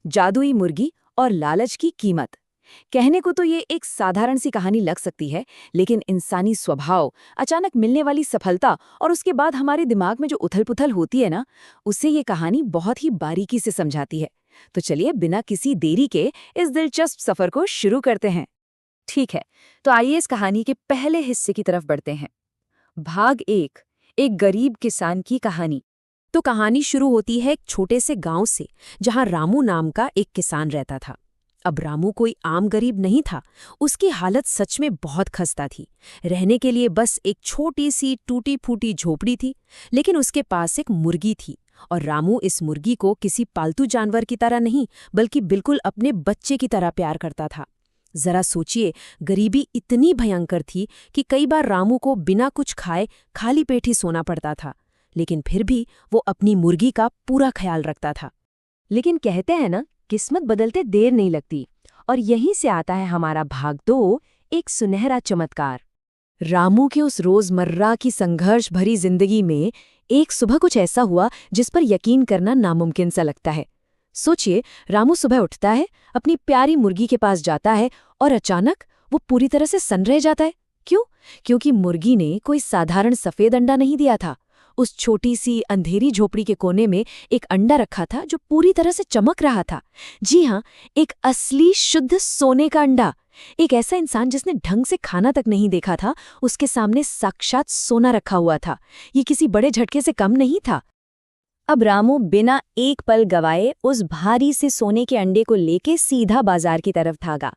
जादुई मुर्गी और लालच की कीमत। कहने को तो ये एक साधारण सी कहानी लग सकती है, लेकिन इंसानी स्वभाव, अचानक मिलने वाली सफलता और उसके बाद हमारे दिमाग में जो उथल-पुथल होती है ना, उससे ये कहानी बहुत ही बारीकी से समझाती है। तो चलिए बिना किसी देरी के इस दिलचस्प सफर को शुरू करते हैं। ठीक है, तो आइए इस कहानी के पहले हिस्से की तरफ बढ़ते हैं। भाग 1, एक गरीब किसान की कहानी। तो कहानी शुरू होती है एक छोटे से गांव से, जहां रामू नाम का एक किसान रहता था। अब रामू कोई आम गरीब नहीं था, उसकी हालत सच में बहुत खस्ता थी। रहने के लिए बस एक छोटी सी टूटी-फूटी झोपड़ी थी, लेकिन उसके पास एक मुर्गी थी। और रामू इस मुर्गी को किसी पालतू जानवर की तरह नहीं, बल्कि बिल्कुल अपने बच्चे की तरह प्यार करता था। जरा सोचिए, गरीबी इतनी भयंकर थी कि कई बार रामू को बिना कुछ खाए खाली पेट ही सोना पड़ता था, लेकिन फिर भी वो अपनी मुर्गी का पूरा ख्याल रखता था। लेकिन कहते हैं ना, किस्मत बदलते देर नहीं लगती, और यहीं से आता है हमारा भाग 2, एक सुनहरा चमत्कार। रामू के उस रोजमर्रा की संघर्ष भरी जिंदगी में एक सुबह कुछ ऐसा हुआ जिस पर यकीन करना नामुमकिन सा लगता है। सोचिए, रामू सुबह उठता है, अपनी प्यारी मुर्गी के पास जाता है और अचानक वो पूरी तरह से सन्न रह जाता है। क्यों? क्योंकि मुर्गी ने कोई साधारण सफेद अंडा नहीं दिया था। उस छोटी सी अंधेरी झोपड़ी के कोने में एक अंडा रखा था जो पूरी तरह से चमक रहा था। जी हाँ, एक असली शुद्ध सोने का अंडा। एक ऐसा इंसान जिसने ढंग से खाना तक नहीं देखा था, उसके सामने साक्षात सोना रखा हुआ था। ये किसी बड़े झटके से कम नहीं था। अब रामू बिना एक पल गवाए उस भारी से सोने के अंडे को लेके सीधा बाजार की तरफ भागा।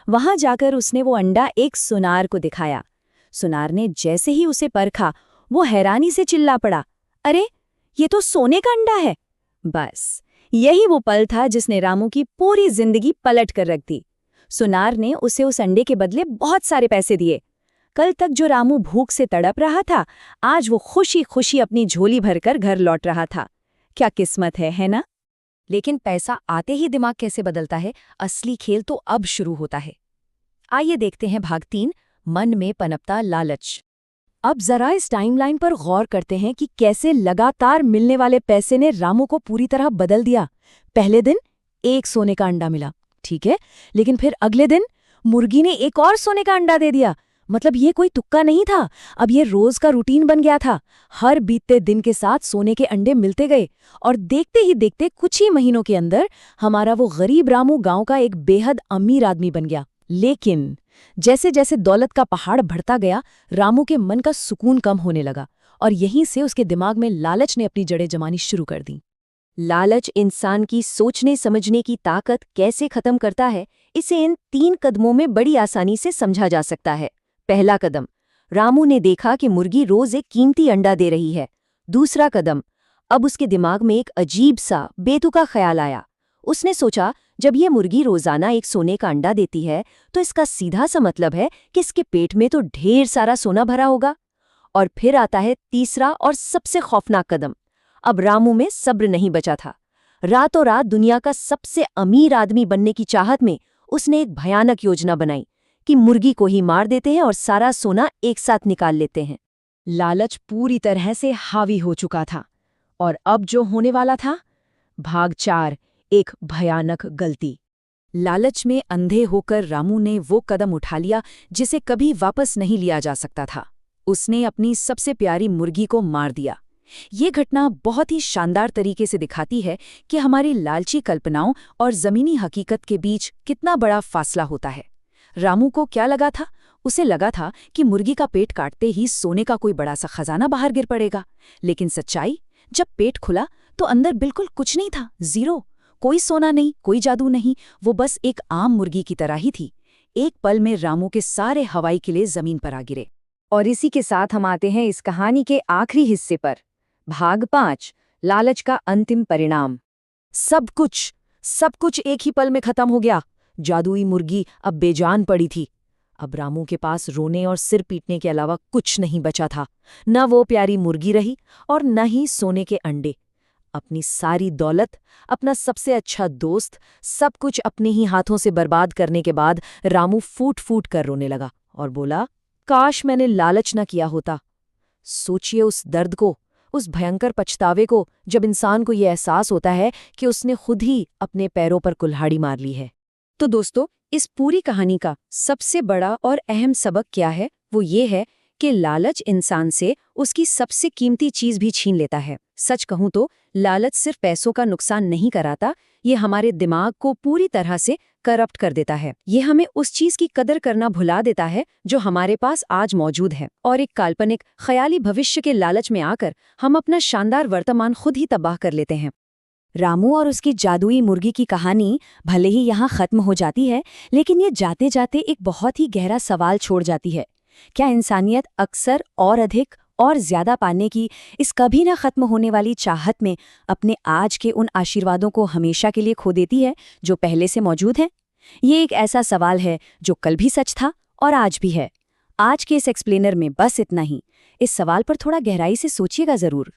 वहां जाकर उसने वो अंडा एक सुनार को दिखाया। सुनार ने जैसे ही उसे परखा, वो हैरानी से चिल्ला पड़ा, अरे, ये तो सोने का अंडा है। बस यही वो पल था जिसने रामू की पूरी जिंदगी पलट कर रख दी। सुनार ने उसे उस अंडे के बदले बहुत सारे पैसे दिए। कल तक जो रामू भूख से तड़प रहा था, आज वो खुशी खुशी अपनी झोली भरकर घर लौट रहा था। क्या किस्मत है ना? लेकिन पैसा आते ही दिमाग कैसे बदलता है, असली खेल तो अब शुरू होता है। आइए देखते हैं भाग 3, मन में पनपता लालच। अब जरा इस टाइमलाइन पर गौर करते हैं कि कैसे लगातार मिलने वाले पैसे ने रामू को पूरी तरह बदल दिया। पहले दिन एक सोने का अंडा मिला, ठीक है, लेकिन फिर अगले दिन मुर्गी ने एक और सोने का अंडा दे दिया। मतलब ये कोई तुक्का नहीं था, अब ये रोज का रूटीन बन गया था। हर बीतते दिन के साथ सोने के अंडे मिलते गए, और देखते ही देखते कुछ ही महीनों के अंदर हमारा वो गरीब रामू गांव का एक बेहद अमीर आदमी बन गया। लेकिन जैसे जैसे दौलत का पहाड़ बढ़ता गया, रामू के मन का सुकून कम होने लगा, और यहीं से उसके दिमाग में लालच ने अपनी जड़ें जमानी शुरू कर दी। लालच इंसान की सोचने समझने की ताकत कैसे खत्म करता है, इसे इन 3 कदमों में बड़ी आसानी से समझा जा सकता है। पहला कदम, रामू ने देखा कि मुर्गी रोज एक कीमती अंडा दे रही है। दूसरा कदम, अब उसके दिमाग में एक अजीब सा बेतुका ख्याल आया। उसने सोचा, जब ये मुर्गी रोजाना एक सोने का अंडा देती है, तो इसका सीधा सा मतलब है कि इसके पेट में तो ढेर सारा सोना भरा होगा। और फिर आता है तीसरा और सबसे खौफनाक कदम। अब रामू में सब्र नहीं बचा था। रातों रात दुनिया का सबसे अमीर आदमी बनने की चाहत में उसने एक भयानक योजना बनाई कि मुर्गी को ही मार देते हैं और सारा सोना एक साथ निकाल लेते हैं। लालच पूरी तरह से हावी हो चुका था, और अब जो होने वाला था, भाग 4, एक भयानक गलती। लालच में अंधे होकर रामू ने वो कदम उठा लिया जिसे कभी वापस नहीं लिया जा सकता था। उसने अपनी सबसे प्यारी मुर्गी को मार दिया। ये घटना बहुत ही शानदार तरीके से दिखाती है कि हमारी लालची कल्पनाओं और जमीनी हकीकत के बीच कितना बड़ा फासला होता है। रामू को क्या लगा था? उसे लगा था कि मुर्गी का पेट काटते ही सोने का कोई बड़ा सा खजाना बाहर गिर पड़ेगा। लेकिन सच्चाई, जब पेट खुला तो अंदर बिल्कुल कुछ नहीं था, जीरो। कोई सोना नहीं, कोई जादू नहीं, वो बस एक आम मुर्गी की तरह ही थी। एक पल में रामू के सारे हवाई किले जमीन पर आ गिरे। और इसी के साथ हम आते हैं इस कहानी के आखिरी हिस्से पर, भाग 5, लालच का अंतिम परिणाम। सब कुछ एक ही पल में खत्म हो गया। जादुई मुर्गी अब बेजान पड़ी थी। अब रामू के पास रोने और सिर पीटने के अलावा कुछ नहीं बचा था। न वो प्यारी मुर्गी रही और न ही सोने के अंडे। अपनी सारी दौलत, अपना सबसे अच्छा दोस्त, सब कुछ अपने ही हाथों से बर्बाद करने के बाद रामू फूट फूट कर रोने लगा और बोला, काश मैंने लालच न किया होता। सोचिए उस दर्द को, उस भयंकर पछतावे को जब इंसान को ये एहसास होता है कि उसने खुद ही अपने पैरों पर कुल्हाड़ी मार ली है। तो दोस्तों, इस पूरी कहानी का सबसे बड़ा और अहम सबक क्या है? वो ये है कि लालच इंसान से उसकी सबसे कीमती चीज भी छीन लेता है। सच कहूं तो लालच सिर्फ पैसों का नुकसान नहीं कराता, ये हमारे दिमाग को पूरी तरह से करप्ट कर देता है। ये हमें उस चीज की कदर करना भुला देता है जो हमारे पास आज मौजूद है, और एक काल्पनिक ख्याली भविष्य के लालच में आकर हम अपना शानदार वर्तमान खुद ही तबाह कर लेते हैं। रामू और उसकी जादुई मुर्गी की कहानी भले ही यहाँ खत्म हो जाती है, लेकिन ये जाते जाते एक बहुत ही गहरा सवाल छोड़ जाती है। क्या इंसानियत अक्सर और अधिक और ज्यादा पाने की इस कभी न खत्म होने वाली चाहत में अपने आज के उन आशीर्वादों को हमेशा के लिए खो देती है जो पहले से मौजूद हैं? ये एक ऐसा सवाल है जो कल भी सच था और आज भी है। आज के इस एक्सप्लेनर में बस इतना ही। इस सवाल पर थोड़ा गहराई से सोचिएगा जरूर।